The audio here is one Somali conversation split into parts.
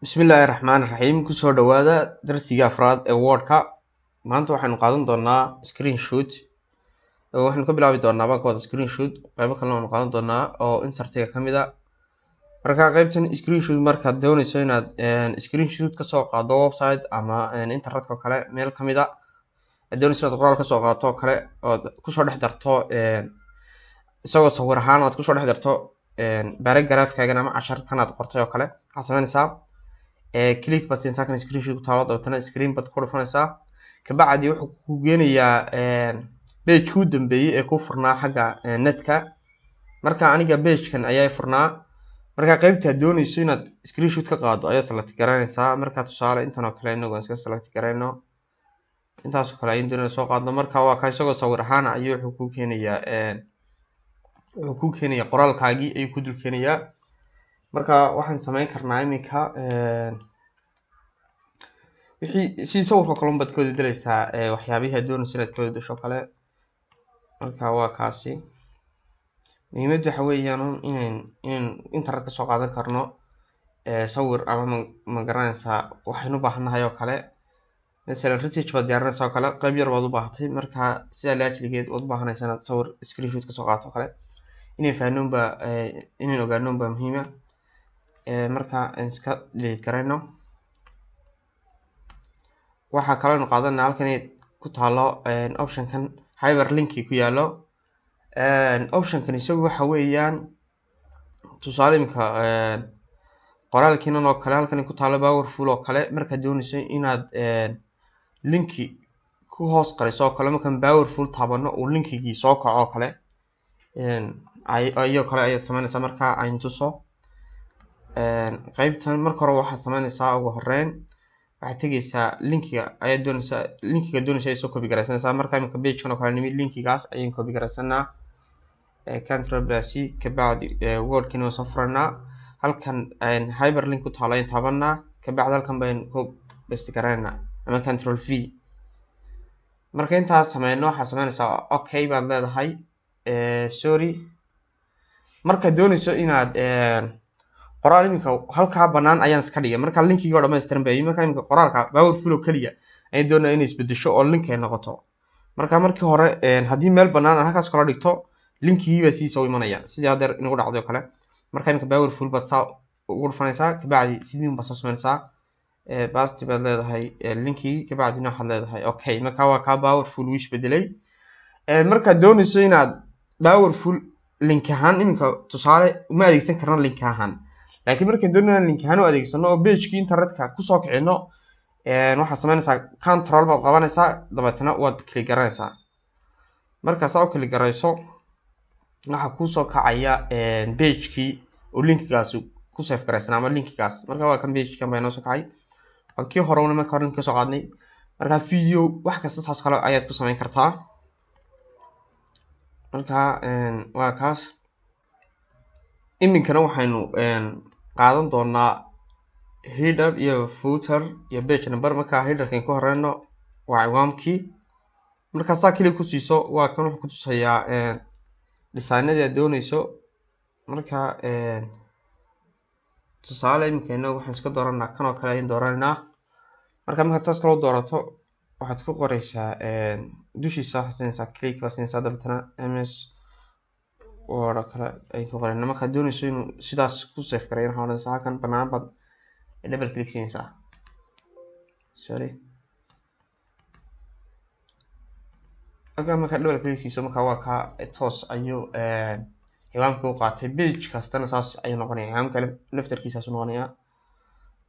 بسم الله الرحمن الرحيم كسو دوادا درسيga afraad ee wordka maanta waxaanu qaadan doonaa screenshot waxaanu ka bilaabi doonaa baakooda screenshot qaybo kale oo qaadan doonaa oo insertiga kamid ah marka qaybtan screenshot markaad doonayso inaad screenshot ka soo qaado website ama internetka kale meel kamid ah doonayso inaad qoraal ka soo qaadato kale oo ku soo dhex darto isagoo sawir ahaan aad ku soo dhex darto paragraph-kaaga ama casharkan aad qortay oo kale waxaad sameynaysaa click bad siinaysaa kan screenshot ku taalo dabtana screen bad ku dhufanaysaa kabacdi wuxuu ku geenayaa page ku dambeeyay ee ku furnaa xagga netka marka aniga page kan ayaa furnaa marka qaybta doonayso inaad screenshot ka qaado ayaa select garanaysaa marka tusaale intan oo kale inagu iska select garayno intaas oo kale ayaan doonayso soo qaadno marka waa ka isagoo sawir ahaan ayuu wuxuu ku keenayaa qoraalkaagii ayuu ku dul keenayaa marka waxaan sameyn karnaa iminka wixii si sawirka kale baad ka bedelaysaa waxyaabaha aad doonayso inaad ka bedesho kale marka waa kaasi muhiimaddu waxa weeyaan in internet ka soo qaadan karno sawir ama ma garanaysaa waxaynu u baahanahay oo kale مثلا research baad diyaarinaysaa oo kale qayb yar baad u baahatay marka sida laajligeed waad u baahanaysaa inaad sawir screenshot ka soo qaadato kale inay faahnoonba inay ogaanoonba muhiim ah marka iska delete garayno waxa kale oo qaadanaa halkan ku taalo option kan hyperlink ku yaalo option kan isagu waxa weeyaan tusaale imka qoraalkiinan oo kale halkan ku taalo powerful oo kale marka doonayso inaad linki ku hoos qariso oo kale markan powerful taabano oo linkigi soo kaco oo kale ayo kale ayaad sameynaysaa marka aan tuso qaybtan marka hore waxaad sameynaysaa ugu horeyn waxaad tagaysaa linkiga ayaad doonaysaa soo copy garaysanaysaa marka imika page kan oo kale nimi linkigaas ayaan copy garaysanaa control plus c kabacdi wordkina soo furanaa halkan hyperlink ku taalo ayaan taabanaa kabacdi halkan baan ku paste garaynaa ama control v marka intaas sameyno waxaad sameynaysaa okay baad leedahay sorry marka doonayso inaad qoraal iminka halka banaan ayaan iska dhigay marka linkiga oo dhameystiran bay marka iminka qoraalka powerful oo kaliya ay doonayaan inay isbedesho oo link ay noqoto marka markii hore hadii meel banaan ah halkaas kala dhigto linkigiiba sii soo imanaya sidii hadeer inagu dhacday kale marka iminka powerful baad saa ugu dhufanaysaa kabacdi sidii baad soo sameynaysaa basti baad leedahay linkigi kabacdina waxaad leedahay okay marka waa ka powerful wish bedelay marka doonayso inaad powerful link ahaan iminka tusaale uma adeegsan karno link ahaan laakiin markaan doonayno link ahaan u adeegsano oo page-ki internetka ku soo kicino waxaad sameynaysaa control baad qabanaysaa dabeetana waad click garanaysaa marka saa u click garayso waxa ku soo kacaya page-ki oo linkigaas ku save garaysan ama linkigaas marka waa kan page-kan baa noo soo kacay halkii hore una marka hore ka soo qaadnay marka video wax kasta saas kale ayaad ku sameyn kartaa marka waa kaas iminkana waxaynu qaadan doonaa header iyo footer iyo page number marka headerkan ku horeyno waa ciwaanki marka saa kaliya ku siiso waa kan wuxuu ku tusayaa designada aad doonayso marka tusaale iminkana waxaan iska dooranaa kan oo kale ayaan dooranaa marka markaad saas kale doorato waxaad ku qoraysaa dushiisa xasinaysaa click baa siinaysaa dabtana ms word kale ay ku qorayna marka doonayso inuu sidaas ku save gareeyo waxaan oranaysaa halkan banaan baad double click siinaysaa sorry marka double click siiso marka waa ka toos ayuu ciwaanka u qaatay page kastana saas ayuu noqonayaa ciwaanka laftarkiisa soo noqonaya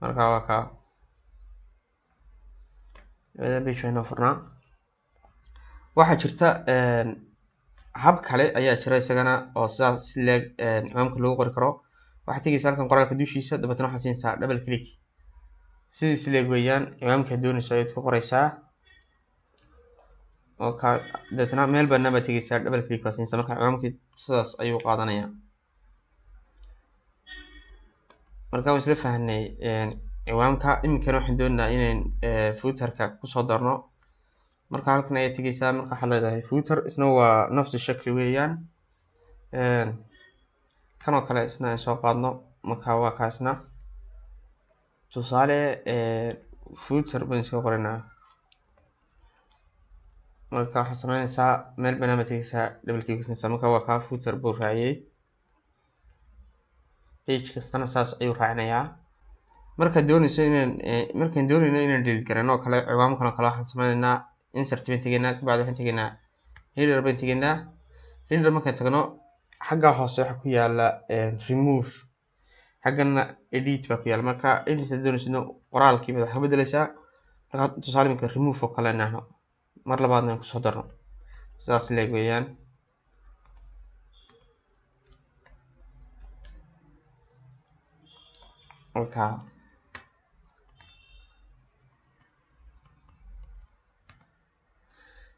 marka waa ka page aynu furnaa waxa jirta hab kale ayaa jira isagana oo sidaas si leeg ciwaanka loogu qori karo waxaad tagaysaa halkan qoraalka dushiisa dabeetana waxaad siinaysaa double click sidii si leeg weeyaan ciwaanka doonayso ayaad ku qoraysaa oo ka dabeetana meel bannaan baad tagaysaa double click baad siinaysaa marka ciwaanka sidaas ayuu qaadanayaa marka waan isla fahnay ciwaanka iminkana waxaan doonaynaa inaan footerka kusoo darno marka halkan ayaad tagaysaa marka waxaad leedahay footer isna waa nafsi shakli weeyaan kan oo kale isna soo qaadno marka waa kaasna tusaale footer baan iska qoranaa. marka waxaad sameynaysaa meel barnaamij tegaysaa double click siinaysaa. marka waa kaa footer buu raaciyay, page kastana saas ayuu raacinayaa. markaan doonayno inaan delete garano oo kale ciwaankan oo kale waxaan sameynaynaa insert baan tegaynaa, kabacdi waxaan tegaynaa header baan tegaynaa. header markaan tagno xagga hoose waxa ku yaala remove, xaggana edit baa ku yaala. marka edit haddii doonaysidna qoraalkii baad wax ka bedelaysaa. marka tusaale iminka remove oo kale nahno mar labaadna aan kusoo darno sidaas leeg weeyaan.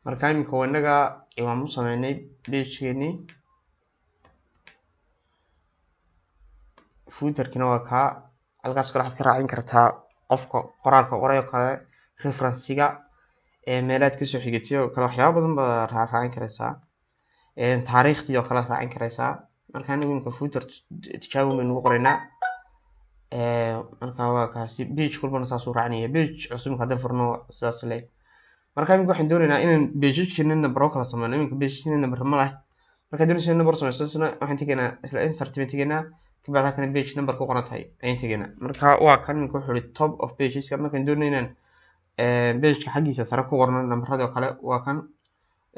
marka iminka waa inaga ciwaan u sameynay pagekeeni, footerkina waa kaa. halkaas kale waxaad ka raacin kartaa qofka qoraalka qoray oo kale referencega, meelaad kasoo xigatay oo kale waxyaaba badan baad raacin karaysaa, taariikhdii oo kale raacin karaysaa. marka anigu iminka footer tijaabo baynu ugu qoraynaa. marka waa kaasi page walbana saas uu raacinaya. page cusub haddaan furno sidaas leeg. marka iminka waxaan doonaynaa inaan pagekeena number oo kala sameyno. iminka pagekeena number ma leh. marka doonaysa number sameyso waxaan tegaynaa isla insert baan tegaynaa, kabacdi halkan page number ku qoran tahay ayaan tegaynaa. marka waa kan iminka wuxuu yihi top of pageska. markaan doonayno inaan pageka xaggiisa sare ku qorno nambarada oo kale waa kan.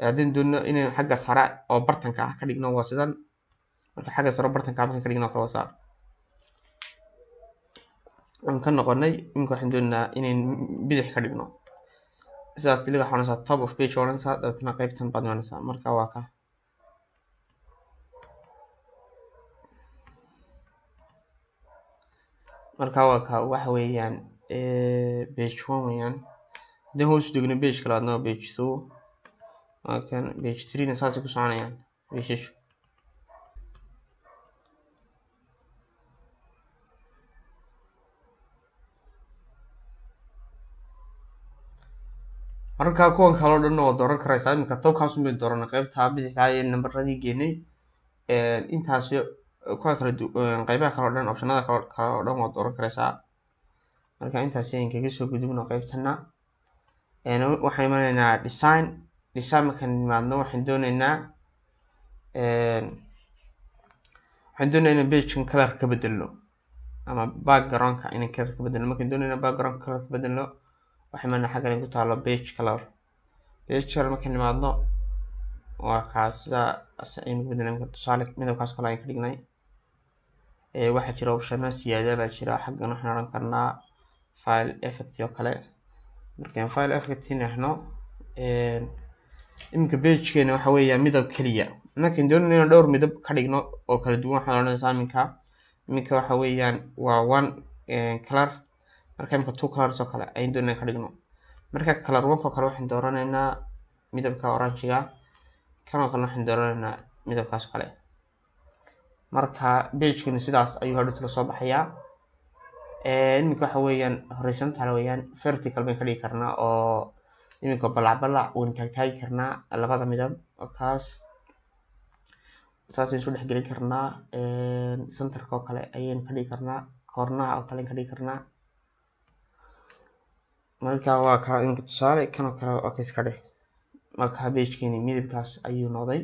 haddaan doonno inaan xagga sare oo bartanka ah ka dhigno waa sidan. marka xagga sare oo bartanka ah markaan ka dhigno kale waa saa aan ka noqonay. iminka waxaan doonaynaa inaan bidix ka dhigno sidaas diliga waxaa oranaysaa top of page oranaysaa, dabeetana qaybtan baad imanaysaa. marka waa ka waxa weeyaan page 1 weeyaan. haddaan hoos degno page kale adna page 2, waa kan page 3 na saasay ku soconayaan pageshu. marka kuwan kale oo dhan waa dooran karaysaa. iminka tobkaas unbay dooranay, qaybta bidixda ee nambaradii geenay. intaas kuwa kale qaybaha kale oo dhan optionada kale oo dhan waa dooran karaysaa. marka intaas ayaan kaga soo gudubno qaybtana. waxaan imanaynaa design markaan nimaadno waxaan doonaynaa inaan pagekan color ka bedelno ama backgroundka inaan color ka bedelno. markaan doonaynaa background color ka bedelno waxaan imanaa xaggan ay ku taalo page color. markaan nimaadno waa kaas sidaas ayaynu ku bedelnay. tusaale midabkaas kale ayaan ka dhignay. waxaa jira optiona siyaada baa jira. xaggan waxaan oran karnaa file effect oo kale. markaan file effect nahno iminka pagekeena waxa weeyaa midab keliya. markaan doonayno inaan dhowr midab ka dhigno oo kala duwan waxaan oranaysaa iminka waxa weeyaan waa one color. marka iminka 2 colors oo kale ayaan doonayna ka dhigno. marka color 1 oo kale waxaan dooranaynaa midabka oranjiga, kan oo kale waxaan dooranaynaa midabkaas kale. marka pagekeena sidaas ayuu hadhow la soo baxayaa. iminka waxa weeyaan horizontal weeyaan, vertical baan ka dhigi karnaa oo iminka balac waan taagi karnaa labada midab oo kaas saas ayaan isu dhex gelin karnaa. centerka oo kale ayaan ka dhigi karnaa, koornaha oo kale ayaan ka dhigi karnaa. marka waa ka iminka tusaale kan oo kale oo iska dhig. marka pagekeeni midabkaas ayuu noqday.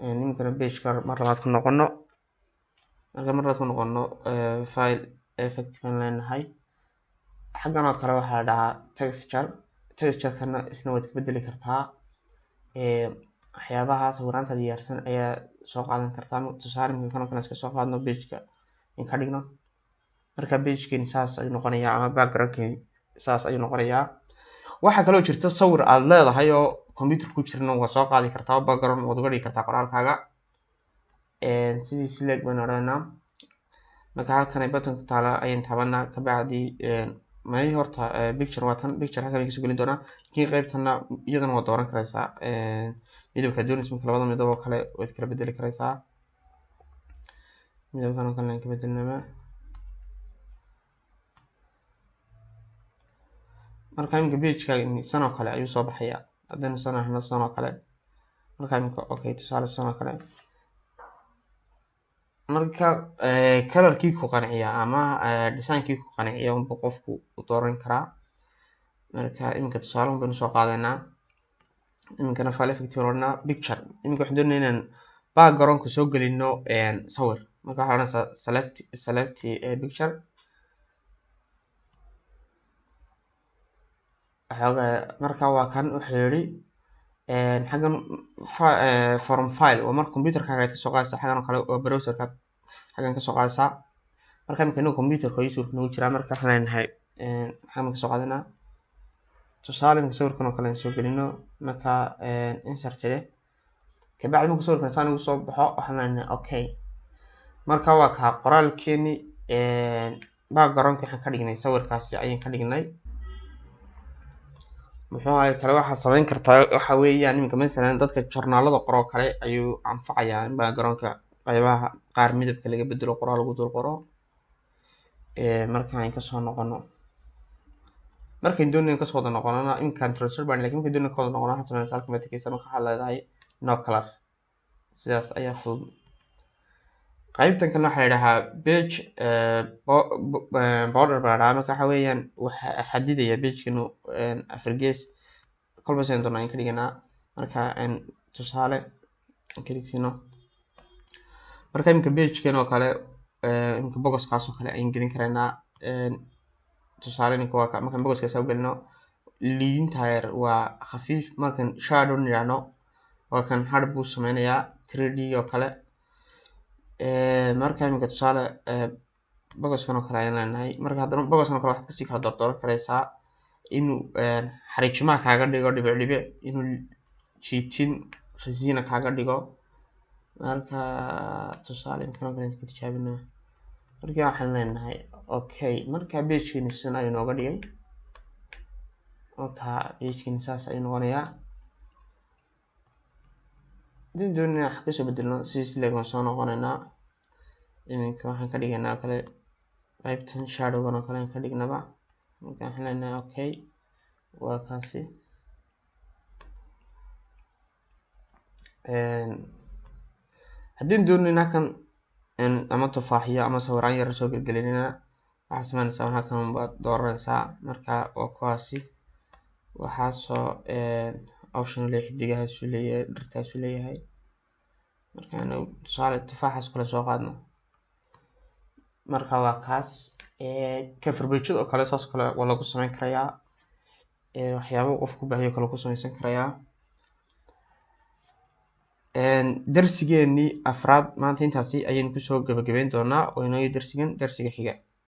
iminkana pageka mar labaad ku noqono. marka mar labaad ku noqono file effect baan leenahay. xaggan oo kale waxaa la dhahaa texture-kana isna waad ka bedeli kartaa. waxyaabaha sawiraanta diyaarsan ayaa soo qaadan kartaa. tusaale kan oo kale iska soo qaadno pageka in ka dhigno. marka pagekeeni saas ayuu noqonayaa ama backgroundkeeni saas ayuu noqonayaa. waxaa kaloo jirta sawir aad leedahay oo computer ku jirana waa soo qaadi kartaa oo background waad uga dhigi kartaa qoraalkaaga. sidii select baan odhanaynaa. marka halkan button ku taala ayaan taabanaa, kabacdi horta picture waa tan. picture halkan kasoo gelin doonaa. laakiin qaybtana iyadana waa dooran karaysaa. midabka doonaysa marka labada midab oo kale waad kala bedeli karaysaa. midabkan oo kale aan ka bedelnaa. marka iminka pageka san oo kale ayuu soo baxayaa. haddana san oo kale. marka iminka okay tusaale san oo kale. marka colorkii ku qanciya ama designkii ku qanciya unba qofku u dooran karaa. marka iminka tusaale baynu soo qaadanaa. iminkana file effect oranaa picture. iminka waxaan doonaynaa inaan backgroundka soo gelino sawir. marka waxaan oranaysaa select picture. marka waa kan wuxuu yiri xagan from file waa marka computerkaaga ka soo qaadaysaa. xagan oo kale waa browserka xagan ka soo qaadaysaa. marka iminka inuu computerka iyo suurka nagu jiraa. marka waxaan leenahay xagan ka soo qaadanaa. tusaale iminka sawirkan oo kale aan soo gelino. marka insert kabacdi marka sawirkan saan ugu soo baxo waxaan leenahay okay. marka waa ka qoraalkeeni backgroundka waxaan ka dhignay sawirkaasi ayaan ka dhignay. muxuu ahay kale waxaa samayn kartaa waxa weeyaan iminka masalan dadka journaalada qoro kale ayuu anfacayaa in backgroundka qaybaha qaar midabka laga bedelo qoraal lagu dul qoro. marka aan ka soo noqono markaan doonayno ka soo wada noqonana in control baan laakiin markaan doonayno ka wada noqono waxaan sameynaa halka matikaysa. marka waxaa leedahay no color. sidaas ayaa fudud. qaybtan kale waxaa la yidhahaa page border baa dhaca. marka waxa weeyaan waxa xadidaya pagekanu afar gees kolba saan doonaa in ka dhiganaa. marka tusaale ka dhigsino. marka iminka pagekan oo kale iminka bogoskaas oo kale ayaan gelin karaynaa. tusaale iminka waa markaan bogoskaas u gelino liidinta yar waa khafiif. markaan shadow nidhaahno waa kan hard buu sameynayaa 3D oo kale. marka iminka tusaale bogoskan oo kale ayaan leenahay. marka haddana bogoskan oo kale waxaad kasii kala dooran karaysaa inuu xariijimaha kaaga dhigo dhibic dhibic, inuu jiitin resina kaaga dhigo. marka tusaale iminkan oo kale ka tijaabinaa. marka waxaan leenahay okay. marka pagekeeni sidan ayuu nooga dhigay. pagekeeni saas ayuu noqonayaa. hadii doonayna wax kasoo bedelno sidii leegan soo noqonaynaa. iminka waxaan ka dhigaynaa kale qaybtan shadowgan oo kale aan ka dhignaba. marka waxaan leenahay okay. waa kaasi haddii doonayna kan ama tufaaxiyo ama sawiraan yar soo gelgelinayna waxaad sameynaysaa halkan baad dooranaysaa. marka waa kuwaasi waxaa soo option leh xidigahaas uu leeyahay dhirtaas uu leeyahay. marka tusaale tufaaxaas kale soo qaadno. marka waa kaas cover page oo kale saas kale waa lagu sameyn karayaa. waxyaabo qofku baahiyo kale ku sameysan karayaa. darsigeeni afraad maanta intaasi ayaynu kusoo gabagabeyn doonaa. oo inoo darsigan darsiga xiga.